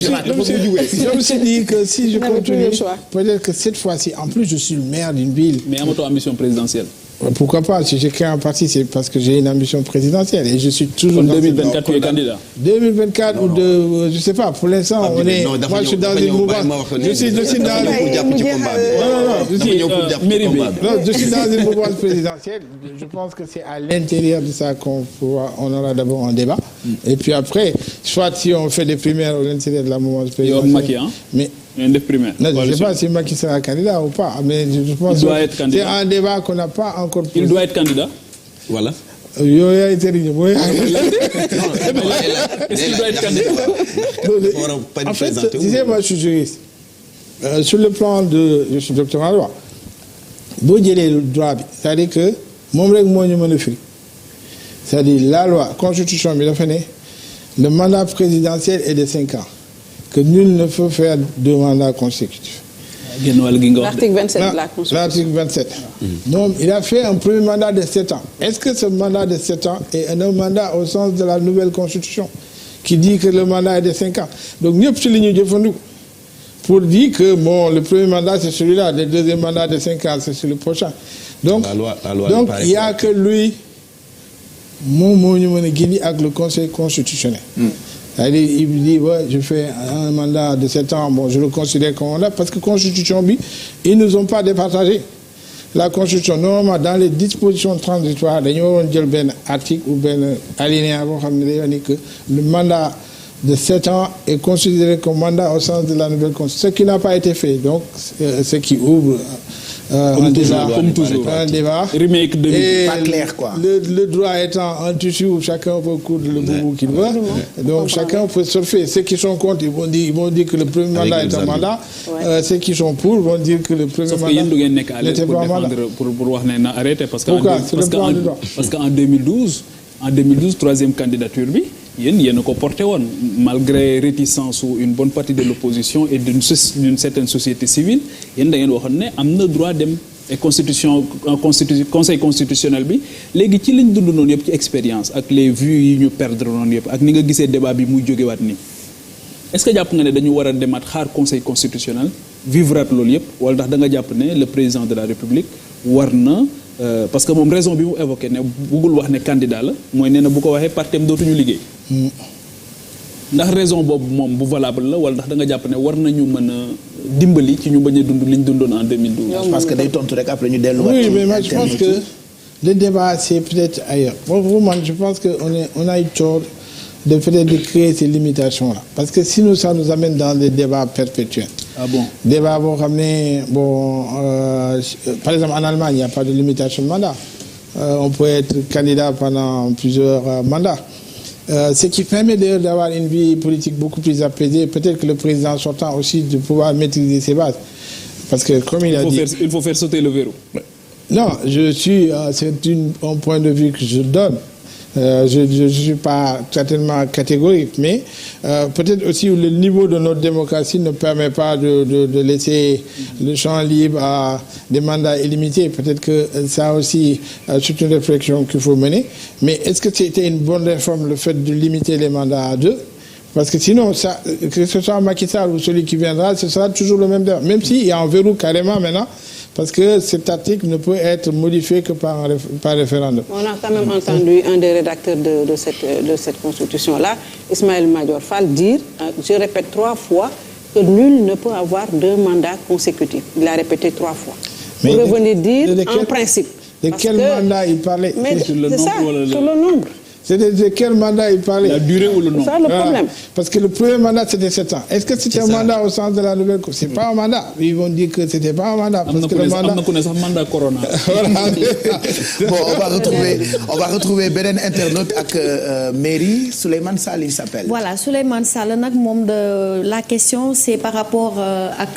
Je me suis dit que si je continue, peut-être que cette fois-ci, en plus je suis le maire d'une ville. Mais à votre ambition présidentielle. Pourquoi pas? Si j'ai créé un parti, c'est parce que j'ai une ambition présidentielle et je suis toujours. En 2024, tu es candidat. 2024 ou de, je sais pas. Pour l'instant, on est. Moi, je suis dans une mouvance. Je suis dans. Je suis dans une mouvance présidentielle. Je pense que c'est à l'intérieur de ça qu'on aura d'abord un débat. Et puis après, soit si on fait des primaires à l'intérieur de la mouvance présidentielle. Mais non, je ne sais pas si Macky sera candidat ou pas, mais je pense que c'est un débat qu'on n'a pas encore posé. Il doit être candidat. Voilà. Est-ce qu'il doit être candidat? En fait, moi je suis juriste. Sur le plan de... Je suis docteur en droit. Vous dites le droit, c'est-à-dire que mon règle, moi, je me fais. C'est-à-dire la loi, la constitution, le mandat présidentiel est de 5 ans. Que nul ne peut faire 2 mandats consécutifs. L'article 27 de la Constitution. L'article 27. Donc, il a fait un premier mandat de 7 ans. Est-ce que ce mandat de 7 ans est un mandat au sens de la nouvelle Constitution qui dit que le mandat est de 5 ans? Donc, nous avons pour dire que bon, le premier mandat c'est celui-là, le deuxième mandat de 5 ans c'est sur le prochain. Donc, il n'y a que lui, avec le Conseil constitutionnel. Il dit, ouais, je fais un mandat de 7 ans, bon, je le considère comme mandat, parce que la Constitution, ils ne nous ont pas départagé. La Constitution, normalement, dans les dispositions transitoires, il y a un article ou un alinéa que le mandat de 7 ans est considéré comme mandat au sens de la nouvelle Constitution, ce qui n'a pas été fait. Donc, ce qui ouvre un débat. Remake de pas clair, quoi. Le droit étant un tissu où chacun peut coudre le boubou qu'il veut. Donc, chacun peut surfer. Ceux qui sont contre, ils vont dire que le premier mandat est un mandat. Ceux qui sont pour vont dire que le premier mandat n'était pas un mandat. Pour arrêter parce qu'en 2012, troisième candidature, il y a porté malgré réticence ou une bonne partie de l'opposition et d'une certaine société civile, il y a le droit de conseil constitutionnel bi légui ci liñ dund non yépp ci expérience ak les vues yi ñu perdre non yépp ak ni nga gisee débat bi muy jóge wat ni est-ce que japp nga né dañu wara démat xaar conseil constitutionnel vivrat lool yépp wala ndax da nga japp né le président de la république warna parce que mom raison bi mu évoqué né bugul wax né candidat la moy néna bu ko waxé partem dootuñu liggéey ndax raison bobu mom bu valable la wala ndax da nga japp né war nañu mëna dimbali ci ñu baña dund liñ dundon en 2012 parce que day tontu rek après ñu délu oui mais moi je pense que le débat c'est peut-être ailleurs moi je pense que on a eu tort de peut-être de créer ces limitations là parce que sinon ça nous amène dans des débats perpétuels. Ah bon? Débat bon ramener bon par exemple en Allemagne il n'y a pas de limitation de mandat. On peut être candidat pendant plusieurs mandats. Ce qui permet d'avoir une vie politique beaucoup plus apaisée. Peut-être que le président sortant aussi de pouvoir maîtriser ses bases. Parce que comme il a dit... Il faut faire sauter le verrou. Non, c'est un point de vue que je donne. Je ne suis pas certainement catégorique, mais peut-être aussi le niveau de notre démocratie ne permet pas de laisser le champ libre à des mandats illimités. Peut-être que ça aussi, c'est une réflexion qu'il faut mener. Mais est-ce que c'était une bonne réforme le fait de limiter les mandats à 2? Parce que sinon, que ce soit Macky Sall ou celui qui viendra, ce sera toujours le même débat. Même s'il y a un verrou carrément maintenant, parce que cet article ne peut être modifié que par référendum. On a quand même entendu un des rédacteurs de cette constitution-là, Ismaël Madior Fall, dire, je répète 3 fois, que nul ne peut avoir 2 mandats consécutifs. Il a répété 3 fois. Pour revenir dire, en principe. De quel mandat il parlait? Sur le nombre. C'est de quel mandat il parlait? La durée ou le nombre? C'est ça le problème. Parce que le premier mandat c'était 7 ans. Est-ce que c'était un mandat au sens de la nouvelle Constitution? C'est pas un mandat. Ils vont dire que c'était pas un mandat. Parce que le mandat corona. Bon, on va retrouver Beren internaute avec Mairie. Souleymane Sall il s'appelle. Voilà, Souleymane Sall la question c'est par rapport à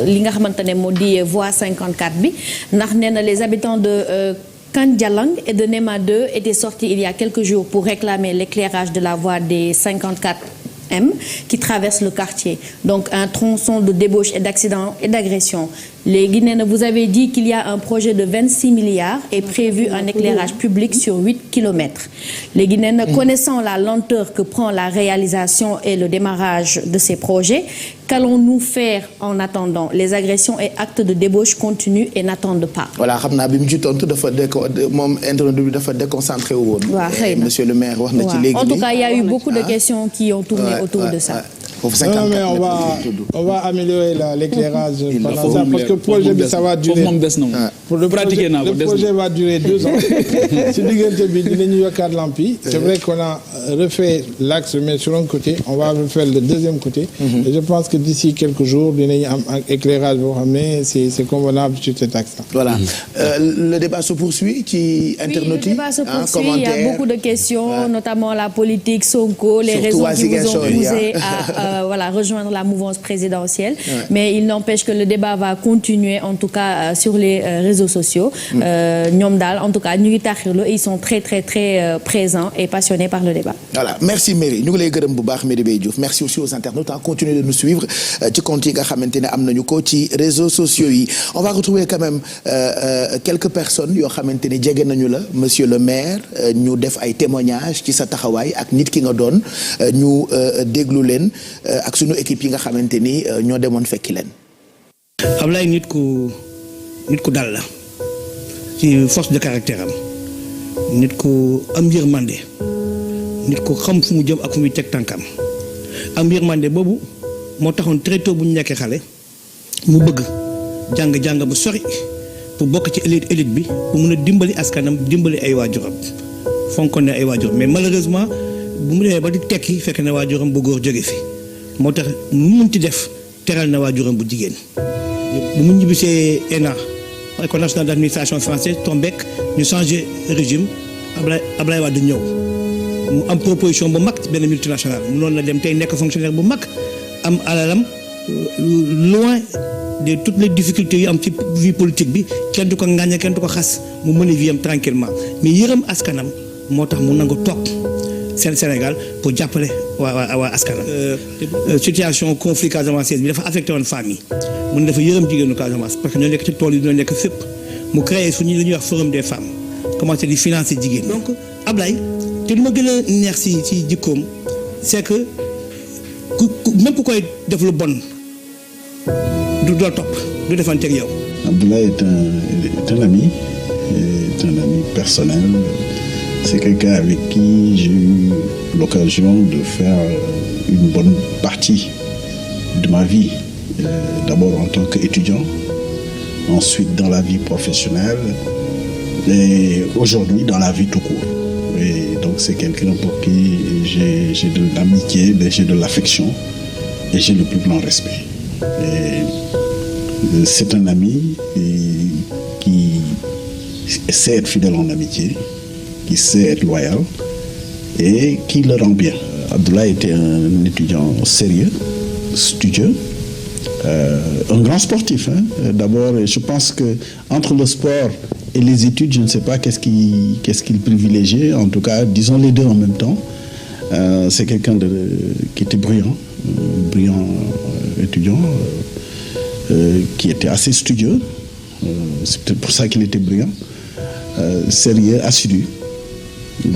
li nga xamantene modi voie 54 bi ndax néna les habitants de Kandjalang et de Nema 2 étaient sortis il y a quelques jours pour réclamer l'éclairage de la voie des 54M qui traverse le quartier. Donc un tronçon de débauche et d'accident et d'agression léegi nee na vous avez dit qu'il y a un projet de 26 milliards et prévu un éclairage public sur 8 kilomètres léegi nee na connaissant la lenteur que prend la réalisation et le démarrage de ces projets qu'allons-nous faire en attendant les agressions et actes de débauche continuent et n'attendent pas. voilà xam naa bi mu ci tontu dafa moom internet bi dafa déconcentré wu woon. waaw xëy na monsieur le maire wax na ci léegi. en tout cas il y a eu beaucoup de questions qui ont tourné autour de ça. Non, mais on va améliorer l'éclairage pendant ça parce que le projet ça va durer. Pour le projet va durer 2 ans. Si diggante bi dinañu yokkaat lampe yi. C'est vrai qu'on a refait l'axe mais sur un côté, on va refaire le deuxième côté. Et je pense que d'ici quelques jours dinañu am éclairage boo xam ne c'est convenable sur cet axe-là. Voilà. Le débat se poursuit ci internautes yi. Le débat se poursuit, il y a beaucoup de questions, notamment la politique Sonko, les raisons qui vous ont poussé à rejoindre la mouvance présidentielle. Mais il n'empêche que le débat va continuer, en tout cas sur les réseaux sociaux. ñoom daal, en tout cas, ñu ngi taxirlu et ils sont très très très présents et passionnés par le débat. Voilà, merci Merry. ñu ngi lay gërëm bu baax Merry Beye Diouf. Merci aussi aux internautes. Continuez de nous suivre ci compte yi nga xamante ne am nañu ko ci réseaux sociaux yi. On va retrouver quand même quelques personnes yoo xamante ne jege nañu la monsieur le maire ñu def ay témoignages ci sa taxawaay ak nit ki nga doon ñu déglu leen ak sunu équipe yi nga xamante ni ñoo demoon fekki leen. Ablaye nit ku dal la ci force de caractère am nit ku am yërmande nit ku xam fu mu jëm ak fu muy teg tànkam am yërmande boobu moo taxoon très tôt bu ñu nekkee xale mu bëgg jàng bu sori pour bokk ci élite bi pour mun a dimbali askanam dimbali ay waajuram fonkoon ne ay waajuram mais malheureusement bu mu demee ba di tekki fekk na waajuram bu góor jóge fi moo tax mu munti def teral na waajuram bu jigéen bu mu ñibbisee ENA école nationale d'administration française tombek ñu changé régime Ablaye Wade ñëw mu am proposition bu mag benn multinationale mu noonu la dem tey nekk fonctionnaire bu mag am alalam loin de toutes les difficultés yu am ci vie politique bi kenn du ko ŋàññe kenn du ko xas mu mën a vie am tranquillement mais yërëm askanam moo tax mu nangu toog Sénégal pour jàppale waa askanam. Situation conflit Casamance bi dafa affecté woon femmes yi mu ne dafa yërëm jigéenu Casamance parce que ñoo nekk ci tool yi ñoo nekk fépp mu créé fu ñu la ñuy wax forum des femmes commencé di financer jigéen. donc Ablaye te li ma gën a neex ci jikkoom c'est que même ku koy def lu bon du doo topp du defanteeg yow. Abdoulaye est un ami personnel. C'est quelqu'un avec qui j'ai eu l'occasion de faire une bonne partie de ma vie. D'abord en tant qu'étudiant, ensuite dans la vie professionnelle et aujourd'hui dans la vie tout court. Et donc c'est quelqu'un pour qui j'ai de l'amitié, j'ai de l'affection et j'ai le plus grand respect. Et c'est un ami qui sait être fidèle en amitié, qui sait être loyal et qui le rend bien. Abdoulaye était un étudiant sérieux, studieux, un grand sportif. D'abord, je pense que entre le sport et les études, je ne sais pas qu'est-ce qu'il privilégiait. En tout cas, disons les deux en même temps. C'est quelqu'un qui était brillant étudiant, qui était assez studieux. C'est peut-être pour ça qu'il était brillant, sérieux, assidu,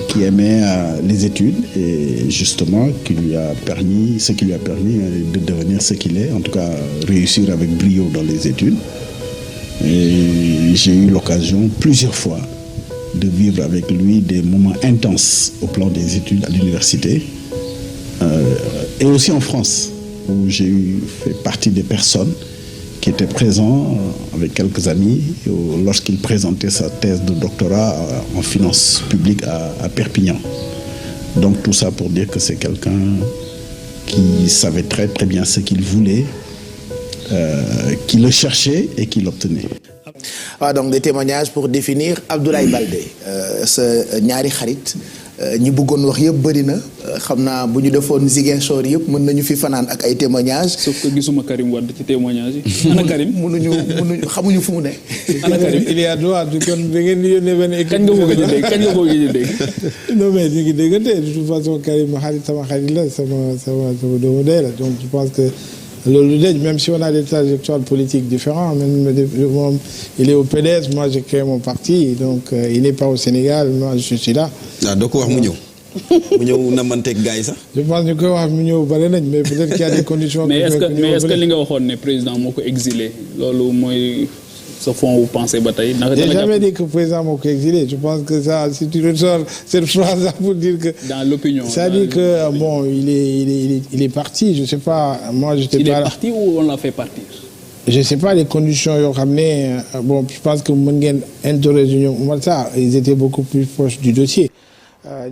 qui aimait les études et justement ce qui lui a permis de devenir ce qu'il est, en tout cas réussir avec brio dans les études. Et j'ai eu l'occasion plusieurs fois de vivre avec lui des moments intenses au plan des études à l'université et aussi en France où j'ai fait partie des personnes qui était présent avec quelques amis lorsqu'il présentait sa thèse de doctorat en finances publiques à Perpignan. Donc tout ça pour dire que c'est quelqu'un qui savait très très bien ce qu'il voulait, qui le cherchait et qui l'obtenait. waaw donc des témoignages pour définir Abdoulaye Baldé sa ñaari xarit ñi bëggoon wax yëpp bëri na xam naa bu ñu defoon Ziguinchor yëpp mën nañu fi fanaan ak ay témoignages. sauf que gisuma Karim Wade ci témoignages yi. ana Karim mënuñu xamuñu fu mu ne. ana Karim il y a droit du kon da ngeen di yónnee benn équipe. kañ nga ko gëj a dégg kañ nga ko gëj a dégg. non mais ñu ngi déggante de toute façon Karim sama xarit la sama doomu day la donc je pense que loolu dëj même si on a des trajectoires politiques différentes moom il est au PDS, moi j'ai créé mon parti donc il n'est pas au Sénégal, moi je suis là. waaw doo ko wax mu ñëw. mu ñëw na manteeg gars yi sax. je pense ñu koy wax mu ñëw bari nañ mais peut-être qu'il y a des conditions. mais est-ce que li nga waxoon ne président moo ko exilé loolu mooy sa fond wu pensée ba tey. j'ai jamais dit que président moo ko exilé je pense que ça si tu ressors cette phrase là pour dire que. dans l'opinion ça dit que bon il est parti je sais pas moi j'étais pas là. il est parti ou on l'a fait partir. je sais pas les conditions yoo xam ne bon je pense que mën ngeen interroger ñoom Oumar Sarr ils étaient beaucoup plus proches du dossier.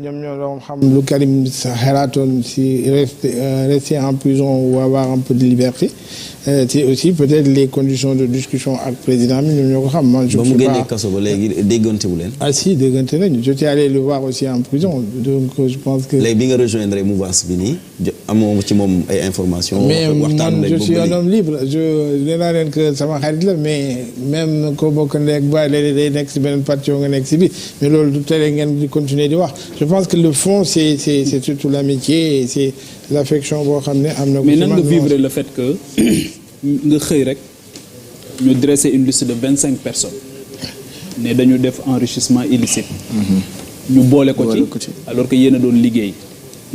ñoom ñoo doon xam lu Karim xalaatoon si rester en prison ou avoir un peu de liberté c'est aussi peut-être les conditions de discussion ak président bi ñoom ñoo ko xam. man je ne sais pas ba mu génnee kaso ba léegi déggante wu leen. ah si déggante nañu j'étais allé le voir aussi en prison donc je pense que. léegi bi nga rejoindre mouvance bi nii amoo ci moom ay informations. mais man je suis un homme libre je nee naa leen que sama xarit la mais même ko bokk nekk ba léeg-léeg day nekk si beneen parti nga nekk si bi mais loolu du tere ngeen di continuer di wax. je pense que le fond c'est surtout l'amitié et c'est l'affection boo xam ne am na. mais nan nga vivre le fait que nga xëy rek ñu dresser une liste de 25 personnes ne dañu def enrichissement illicite. ñu boole ko ci alors que yéen a doon liggéey.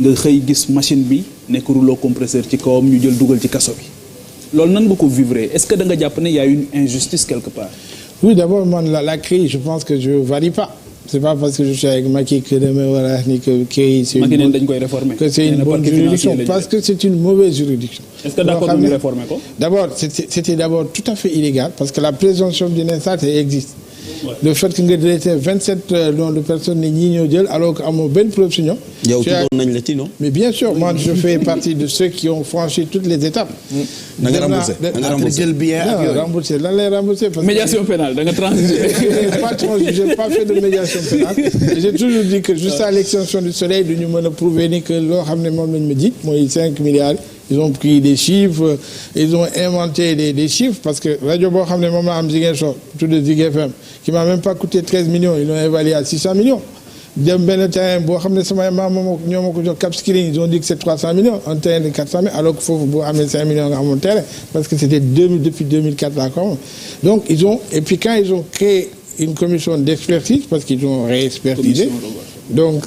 nga xëy gis machine bi nekk rouleau compresseur ci kawam ñu jël dugal ci kaso bi loolu nan nga ko vivre est-ce que da nga jàpp ne y a une injustice quelque part. oui d'abord man la CREI je pense que je varie pas. c'est pas parce que je suis avec Macky que dama war a ni que CREI c'est une bonne dañ koy réformer. que c'est une bonne juridiction parce que c'est une mauvaise juridiction. est-ce que d'accord ñu réformer ko. d'abord c'était d'abord tout à fait illégal parce que la présomption d'innocence existe. Ouais. Le fait que nga traité 27 noms de personnes ne ñii ñoo jël alors que amoo benn preuve si ñoom. yow tuddoon nañ la ci non. mais bien sûr moi je fais partie de ceux qui ont franchi toutes les étapes. da nga remboursé da nga remboursé jël bien ak yooyu remboursé lan lay remboursé. parce que médiation pénale da nga transigé. pas transigé j'ai pas fait de médiation pénale. j'ai toujours dit que juste à l'extinction du soleil du ñu mën a prouver ni que loo xam ne moom lañ ma ji mooy 5 milliards. ils ont pris des chiffres ils ont inventé des chiffres parce que rajo boo xam ne moom la am Ziguinchor tout de Zik FM qui m'a même pas coûté 13 millions ils l'ont évalué à 600 millions dem benn terrain boo xam ne sama maam moom ñoo ma ko jox Cap Skirring ils ont dit que c'est 300 millions un terrain de 400 000 alors que foofu boo amee 5 millions nga amoon terrain parce que c'était depuis 2004 là quand même donc ils ont et puis quand ils ont créé une commission d'expertise parce qu'ils ont réexpertisé donc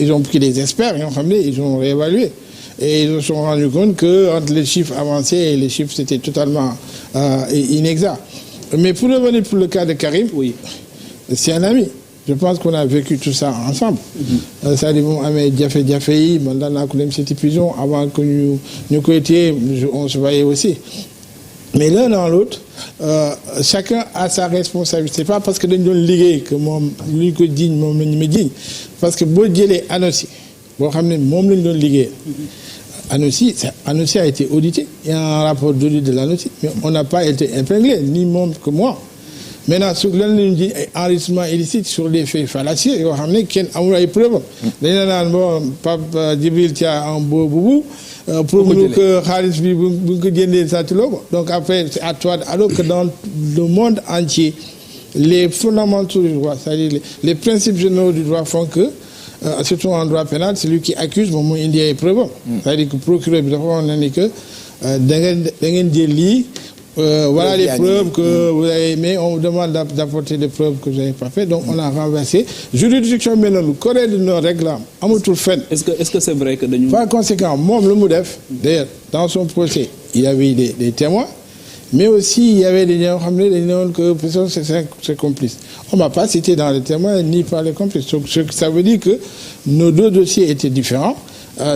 ils ont pris des experts yoo xam ne ils ont réévalué et ils se sont rendus compte que entre les chiffres avancés et les chiffres c'était totalement inexact. Mais pour revenir pour le cas de Karim, oui, c'est un ami. Je pense qu'on a vécu tout ça ensemble. C'est-à-dire moom amee jafe-jafe yi man daan naa ko dem ci prison avant que ñu ko été on se voyait aussi. Mais l'un dans l'autre chacun a sa responsabilité. C'est pas parce que dañu doon liggéey que moom lu ñu ko jiiñ moom la ñu ma jiiñ parce que boo jëlee ANOCI boo xam ne moom la ñu doon liggéey. ANOCI a été audité. Il y a un rapport d'audit de l'ANOCI, mais on n'a pas été épinglé, ni moom que moi. Maintenant su lan la ñu ji ay enrichissement illicite sur des faits fallacieux yoo xam ne kenn amul ay preuves. dañu la naan bon Pape Djibril Thia un beau boubou. pour nous que xaalis bi bu ko jëndee sàccloo ko donc après c'est à toi alors que dans le monde entier les fondamentaux du droit c'est-à-dire les principes généraux du droit font que. Surtout en droit pénal celui qui accuse moom mooy indi ay preuves c'est-à-dire que procureur bi dafa wax na ni que da ngeen jël lii voilà les preuves que vous avez mais on vous demande d'apporter des preuves que vous n'avez pas fait donc on a renversé juridiction mel noonu Corée du Nord rek la amatul fenn. est-ce que c'est vrai que dañu. par conséquent moom lu mu def d'ailleurs dans son procès il y avait des témoins mais aussi il y avait des gens xam ne dañu ne woon que personne c'est complice. On m'a pas cité dans les témoins ni par les complices. Donc, ça veut dire que nos deux dossiers étaient différents.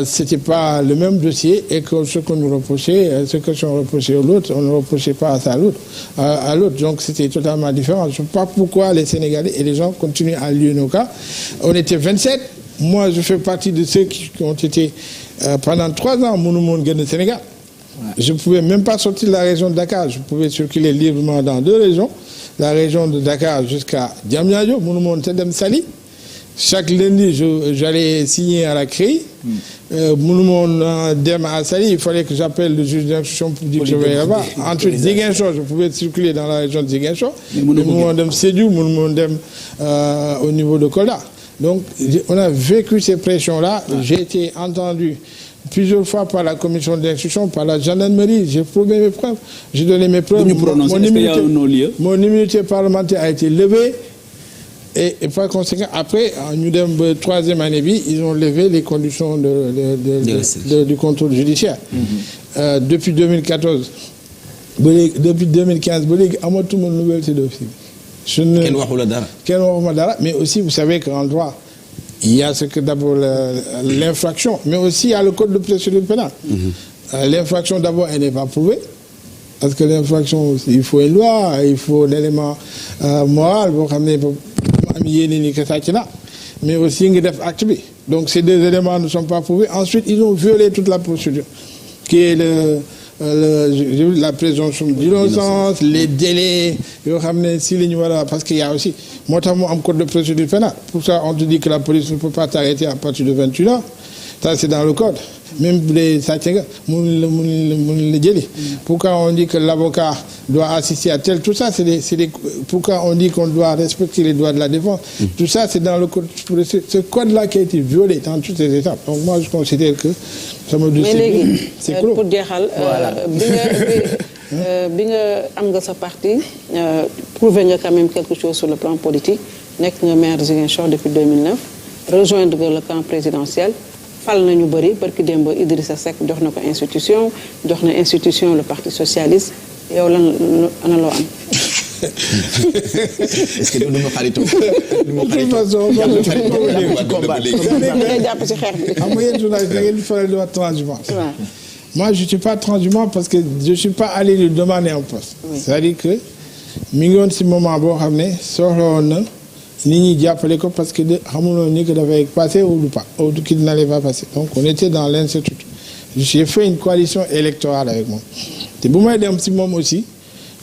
C'était pas le même dossier et que ce qu'on nous reprochait, ce que sont reprochés à l'autre, on ne reprochait pas à l'autre. Donc c'était totalement différent. Je ne sais pas pourquoi les Sénégalais et les gens continuent à lier nos cas. On était 27. Moi, je fais partie de ceux qui ont été pendant 3 ans mon gain de Sénégal. Je ne pouvais même pas sortir de la région de Dakar. Je pouvais circuler librement dans 2 régions. La région de Dakar jusqu'à Diamniadio, mon Tedem Sali. Chaque lundi, j'allais signer à la CREI. Mon Dem à Sali, il fallait que j'appelle le juge d'instruction pour dire que je vais là-bas. Ensuite, Ziguinchor, je pouvais circuler dans la région de Ziguinchor. Mon Dem Sédiou, mon Dem au niveau de Kolda. Donc, on a vécu ces pressions-là. J'ai été entendu plusieurs fois par la commission d'instruction, par la gendarmerie. J'ai prouvé mes preuves. J'ai donné mes preuves. Mon immunité parlementaire a été levée. Et par conséquent, après, ñu dem ba troisième année bi, ils ont levé les conditions du contrôle judiciaire. Depuis 2014 ba léegi, depuis 2015 ba léegi amatuma nouvelle ci dossier bi. Kenn waxu la dara. Kenn waxuma dara, mais aussi vous savez qu'en droit, il y a ce que d'abord l'infraction, mais aussi il y a le code de procédure pénale. L'infraction d'abord, elle n'est pas prouvée. Parce que l'infraction, il faut une loi, il faut un élément moral boo xam ne am yéene ni que sàcc na, mais aussi nga def acte bi. Donc ces deux éléments ne sont pas prouvés. Ensuite, ils ont violé toute la procédure, qui est la présomption d'innocence, les délais yoo xam ne si la ñu war a, parce qu'il y a aussi moo tax mu am code de procédure pénale. Pour ça, on te dit que la police ne peut pas t'arrêter à partir de 28 heures. Ça, c'est dans le code. Même les sàcc nga mënuñ la jëli. Pourquoi on dit que l'avocat doit assister à tel, tout ça, pourquoi on dit qu'on doit respecter les droits de la défense. Tout ça, c'est dans le code. Ce code-là qui a été violé dans toutes ces étapes. Donc moi, je considère que sama dossier, c'est clos. Pour jeexal, bi nga am nga sa parti, prouver nga quand même quelque chose sur le plan politique, nekk nga maire Ziguinchor depuis 2009, rejoindre le camp présidentiel. Fal nañu bëri barki démb Idrissa Seck jox na ko institution, jox na institution le parti socialiste, yow lan ana loo am. Est-ce que du ma xaritoo. ngay jàpp ci xeex bi. Am ngeen journaliste da ngeen di faral di wax transhumance. Moi je suis pas transhumant parce que je suis pas allé lui demander un poste. C'est-à-dire que mi ngi woon ci moment boo xam ne soxla woon na nit ñi jàppale ko parce que xamuloon ni que dafay passer ou pas, ou qu'il n'allait pas passer. Donc on était dans l'incertitude. J'ai fait une coalition électorale avec moom. Te bu may dem ci moom aussi,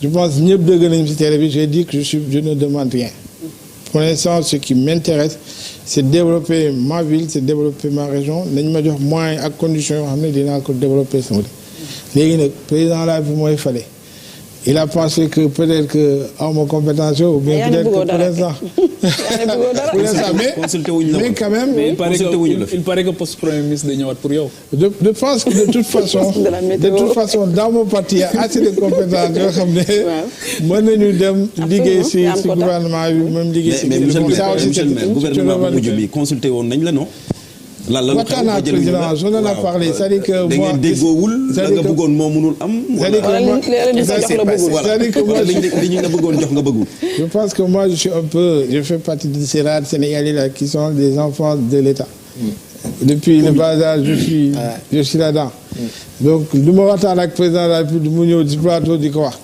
je pense ñëpp dëgg nañu ci télé bi, j'ai dit que je ne demande rien. Pour l'instant, ce qui m'intéresse, c'est développer ma ville, c'est développer ma région. Nañ ma jox moyens ak conditions yoo xam ne dinaa ko développer sama dëkk. Léegi nag président la bi mooy fale. Il a pensé que peut-être que awma compétence ou bien peut-être que pour l'instant. Mais quand même. Mais il paraît que poste premier ministre day ñëwaat pour yow. Je pense que de toute façon dans mon parti il y a assez de compétences yoo xam ne mën nañu dem liggéey ci gouvernement bi, même liggéey ci. Mais monsieur le maire, gouvernement bu mujj bi consulté woon nañ la non. waxtaan ak président on en a parlé, c'est-à-dire que moi da ngeen déggoowul la nga bëggoon moo mënul am. C'est-à-dire que moi li ñu la bëggoon jox nga bëggul. Je pense que moi je fais partie de ces rares Sénégalais là qui sont des enfants de l'État. Depuis le bas âge je suis là-dedans. Donc lu ma waxtaan ak président de la République mu ñëw ci plateau di ko wax.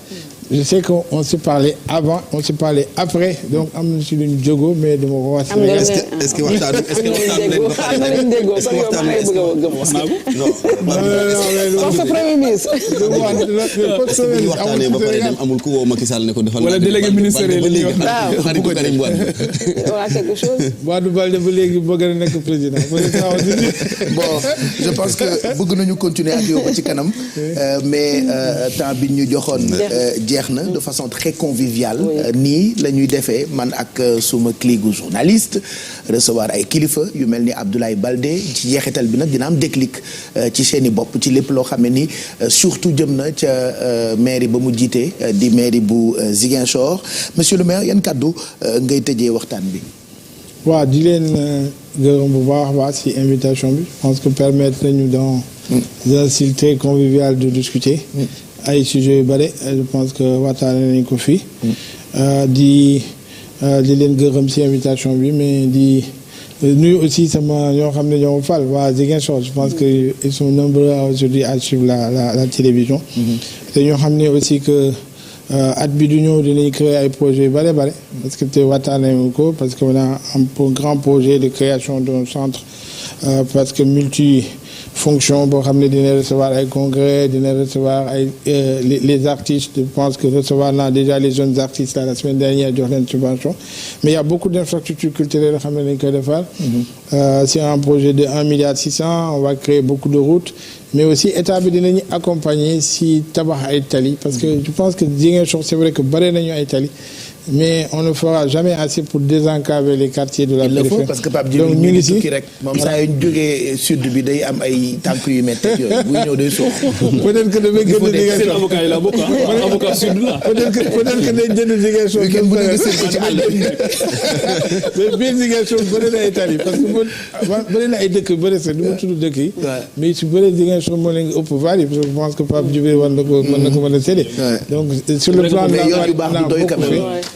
Je sais qu'on s'est parlé avant, on s'est parlé après, donc am na ci luñu jógoo, mais dama ko wax. Est-ce que waxtaan premier ministre. waxtaanee ba pare dem amul ku woo Macky Sall ne ko defal. Wala délégué ministériel ba léegi xaritu Karim Wade. Voilà quelque chose. Wade Balde ba léegi bëgg na nekk président. Bon, je pense que bëgg nañu continuer ak yow ba ci kanam, mais temps bi ñu joxoon jeex na de façon très conviviale. Nii la ñuy defee man ak suma clique journaliste recevoir ay kilifa yu mel ni Abdoulaye Baldé. Ci jeexital bi nag dina am déclic ci seeni bopp ci lépp loo xam ne ni surtout jëm na ca mairie ba mu jiite di mairie bu Ziguinchor. Monsieur le maire, yan kàddu ngay tëjee waxtaan bi. waaw di leen gërëm bu baax a baax ci invitation bi. Je pense que permettre nañu dans un style très convivial de discuter ay sujets yu bëri. Je pense que waxtaanee nañu ko fii. di leen gërëm ci invitation bi, mais di nuyu aussi sama ñoo xam ne ñoo fal waa Ziguinchor. Je pense que ils sont nombreux aujourd'hui à suivre la télévision. te ñoo xam ne aussi que at bi du ñëw dinañ créer ay projets yu bëri bëri, parce que te waxtaanee ko, parce que on a un grand projet de création d'un centre parce que multifonction boo xam ne dina recevoir ay congrès, dina recevoir ay les artistes. Je pense que recevoir naa déjà les jeunes artistes la semaine dernière jox leen subvention, mais il y a beaucoup d'infrastructures culturelles yoo xam ne dañ koy defar. C'est un projet de 1,6 milliard. On va créer beaucoup de routes, mais aussi état bi dinañu accompagner si tabax ay tali, parce que je pense que Ziguinchor c'est vrai que bare nañu ay tali, mais on ne fera jamais assez pour désenclaver les quartiers de la il le périphérie. faut parce que Pape Djibril ñu ngi tukki rek moom saa yu ñu jógee sud bi day am ay tànk yu métti yooyu buy ñëw day suux. peut-être que damay gën a liggéey seen avocat yi la bokk avocat sud la. peut-être que day jënd Ziguinchor. kenn mën na seen ko ci àll bi. mais biir Ziguinchor bëri na ay tali parce que bëri na ay dëkk bëri sax du ma tudd dëkk yi. mais su bëree Ziguinchor moo leen ëpp varie parce que je pense que Pape Djibril war na ko mën a séddee. donc sur le plan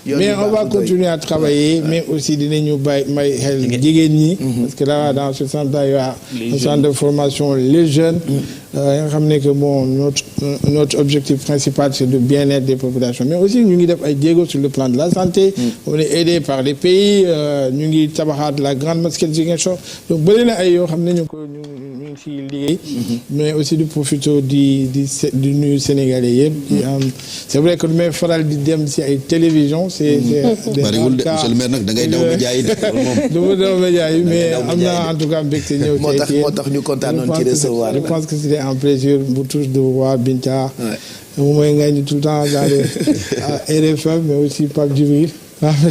mais on va continuer à travailler mais aussi dinañu bàyyi may xel jigéen ñi. parce que là dans ce centre il y a un centre de formation les jeunes. nga xam ne que bon notre objectif principal c'est le bien-être des populations mais aussi ñu ngi def ay jéego sur le plan de la santé. on est aidé par les pays ñu ngi tabaxaat la grande mosquée de Ziguinchor donc bëri na ay yoo xam ne ñu ngi ciy liggéey. mais aussi du profito di nuyu Sénégalais yëpp. c'est vrai que lu may faral di dem ci ay télévision c'est bariwul de monsieur le maire nag da ngay daw média yi de loolu moom. daw média yi mais am na en tout cas mbégte ñëw. moo tax ñu kontaanoon ci recevoir. je pense que c'était un plaisir pour tous de voir Binta. mooy ngañ tout le temps dans les RFM mais aussi Pape Djibril.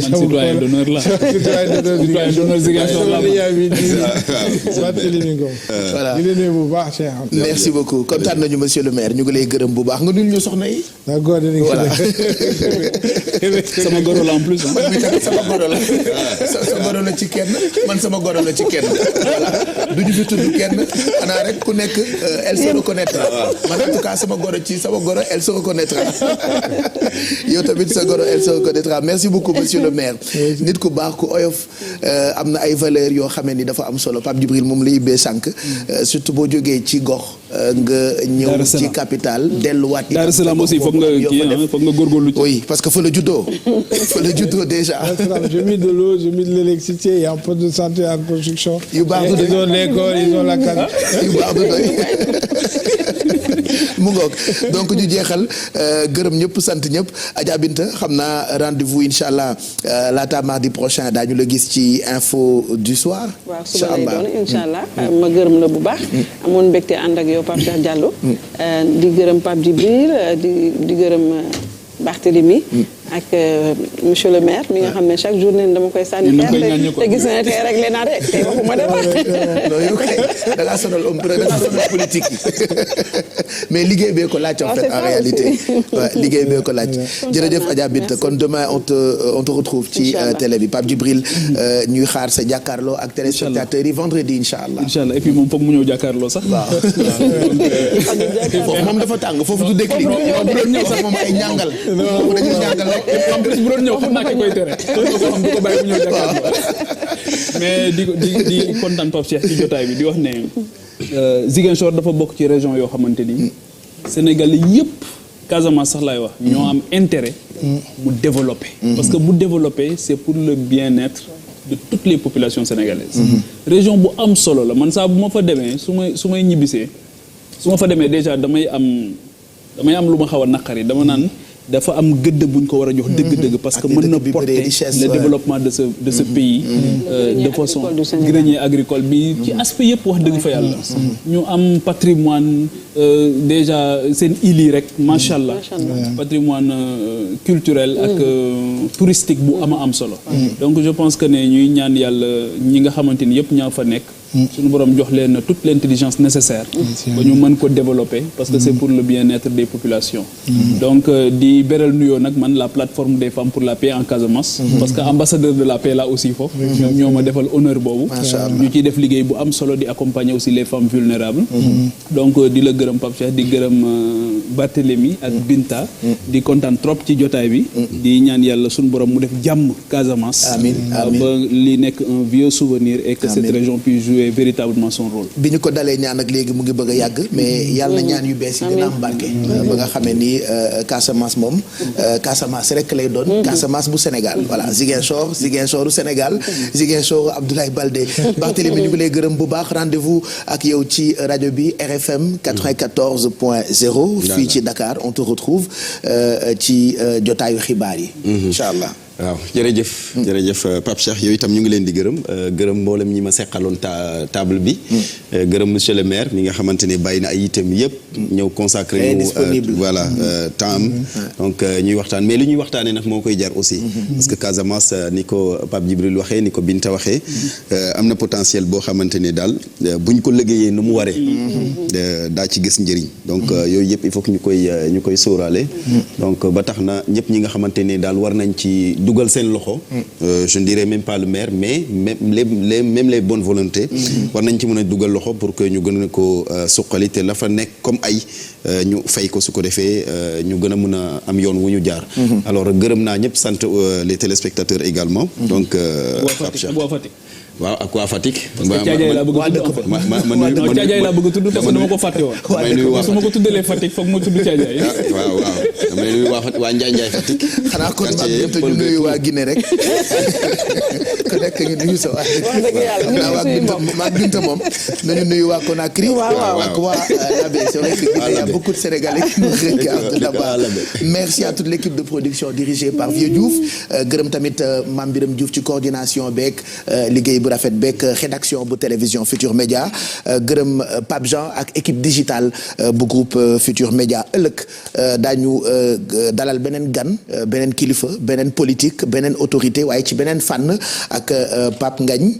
citoyen d'honneur la. citoyen d'honneur Ziguinchor la. voilà di leen nuyu bu baax Cheikh. merci beaucoup kontaan nañu monsieur le maire ñu ngi lay gërëm bu baax nga nuyu ñu soxna yi. d'accord voilà. sama goro la en plus. man mi tamit sama goro la. sa goro la ci kenn man sama goro la ci kenn. voilà du ñu fi tudd kenn xanaa rek ku nekk elle se reconnaîtra. man en tout cas sama goro elle se reconnaîtra. yow tamit sa goro elle se reconnaîtra merci beaucoup monsieur le maire. nit ku baax ku oyof am na ay valeurs yoo xam ni dafa am solo Pape Djibril moom la yibbee sànq. surtout boo jógee ci gox nga ñëw ci capitale delluwaat. Dar es Salaam aussi foog nga góorgóorlu ci. oui parce que fa la juddoo déjà. j'ai mis de l'eau j'ai mis de l'électricité il y a un poste de santé en construction. yu baax du doy ils ont l'école ils ont la carte. yu baax du doy. mu ngoog donc ñu jeexal gërëm ñëpp sant ñëpp Adja Binta xam naa rendez-vous incha allah laata mardi prochain daañu la gis ci info du soir. waaw suba lay doon incha allah ma gërëm la bu baax. amoon mbégte ànd ak yow Pape Cheikh Diallo. di gërëm Pape Djibril di gërëm Barthélémy. ak monsieur le maire mi nga xam ne chaque journée dama koy sànni xeer te gis na tey rek leen rek tey waxuma dara. non yow kay da ngaa sonal politique yi mais liggéey bee ko laaj en fait en réalité liggéey bee ko laaj. jërëjëf Adja Binta kon demain on te retrouve ci télé bi Pape Djibril ñuy xaar sa jàkkaarloo ak téléspectateurs yi vendredi incha allah. incha allah et puis moom foog mu ñëw jàkkaarloo sax. waaw foofu moom dafa tàng foofu du déclic. bu doon ñëw sax moom ay ñàngal. dañuy ñàngal en plus bu doon ñëw xam naa ki koy tere ko xam du ko bàyyi bu ñëw jàkkaarloo mais di kontaan Pape Cheikh ci jotaay bi di wax ne Ziguinchor dafa bokk ci région yoo xamante ni Sénégal yëpp Casamance sax laay wax ñoo am intérêt mu développer parce que bu développer c'est pour le bien-être de toutes les populations sénégalaises région bu am solo la man saa bu ma fa demee su may ñibbisee su ma fa demee déjà damay am lu ma xaw a naqari dama naan dafa am gëdd buñ ko war a jox dëgg-dëgg parce que mën na porter le développement de ce pays de façon grenier agricole bi ci aspect yëpp wax dëgg fa yàlla ñu am patrimoine déjà seen île yi rek macha allah patrimoine culturel ak touristique bu am solo donc je pense que ne ñuy ñaan yàlla ñi nga xamante ni yëpp ñaa fa nekk suñu borom jox leen toute l'intelligence nécessaire ba ñu mën ko développer parce que c'est pour le bien-être des populations donc di beral nuyoo nag man la plateforme des femmes pour la paix en Casamance parce que ambassadeur de la paix là aussi foofu ñoo ma defal honneur boobu ñu ciy def liggéey bu am solo di accompagner aussi les femmes vulnérables donc di la gërëm Pape Cheikh di gërëm Barthélémy ak Binta di kontaan trop ci jotaay bi di ñaan yàlla suñu borom mu def jàmm Casamance ba li nekk un vieux souvenir et que cette région puisse jouer véritablement son rôle. bi ñu ko dalee ñaan ak léegi mu ngi bëgg a yàgg mais yàlla na ñaan yu bees yi dina am barke ba nga xamee ni Casamance moom Casamance rek lay doon Casamance bu Sénégal voilà Ziguinchor Sénégal Ziguinchor Abdoulaye Baldé Barthélémy ñu ngi lay gërëm bu baax rendez-vous ak yow ci rajo bi RFM 94.0 fii ci Dakar on te retrouve ci jotaayu xibaar yi incha allah waaw jërëjëf Pape Cheikh yow itam ñu ngi leen di gërëm mboolem ñi ma seqaloon table bi gërëm monsieur le maire mi nga xamante ne bàyyi na ay itam yëpp ñëw consacré ñu voilà temps am donc ñuy waxtaan mais li ñuy waxtaanee nag moo koy jar aussi parce que Casamance ni ko Pape Djibril waxee ni ko Binta waxee am na potentiel boo xamante ne daal buñ ko liggéeyee nu mu waree daa ci gis njëriñ donc yooyu yëpp il faut que ñu koy sóoraale donc ba tax na ñëpp ñi nga xamante ne daal war nañ ci dugal seen loxo je ne dirais même pas le maire mais même les bonnes volontés war nañ ci mën a dugal loxo pour que ñu gën a ko suqali te la fa nekk comme ay ñu fay ko su ko defee ñu gën a mën a am yoon wu ñu jaar alors gërëm naa ñëpp sant les téléspectateurs également donc waaw ak waa Fatick. parce que Thiadiaye laa bëgg a tudd Thiadiaye laa bëgg a tudd parce que dama ko fàtte woon. damay nuyu waa Fatick su ma ko tuddalee Fatick foog ma tudd Thiadiaye. waaw damay nuyu waa Njaay Fatick. xanaa kon ñu nuyu waa Guinée rek. ku nekk ñu nuyu sa waa dëkk. wax dëgg yàlla ñu ngi suñu maa Binta moom nañu nuyu waa Conakry. ak waa Labé. C'est vrai qu'il y a beaucoup de Sénégalais qui nous regardent là-bas. Merci à toute l'équipe de production dirigée par Vieux Diouf. gërëm tamit Mame Biram Diouf ci coordination beeg liggéey bu rafet beeg rédaction bu télévision Futur Média gërëm Pape Jean ak équipe digitale bu groupe Futur Média ëllëg daañu dalal beneen gan beneen kilifa beneen politique beneen autorité waaye ci beneen fànn ak Pape Ngagne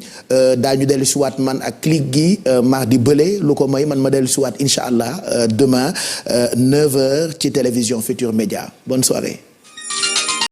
daañu dellu si waat man ak clic gi mardi bële lu ko may man ma dellu si waat incha allah demain 9h ci télévision Futur Média bonne soirée.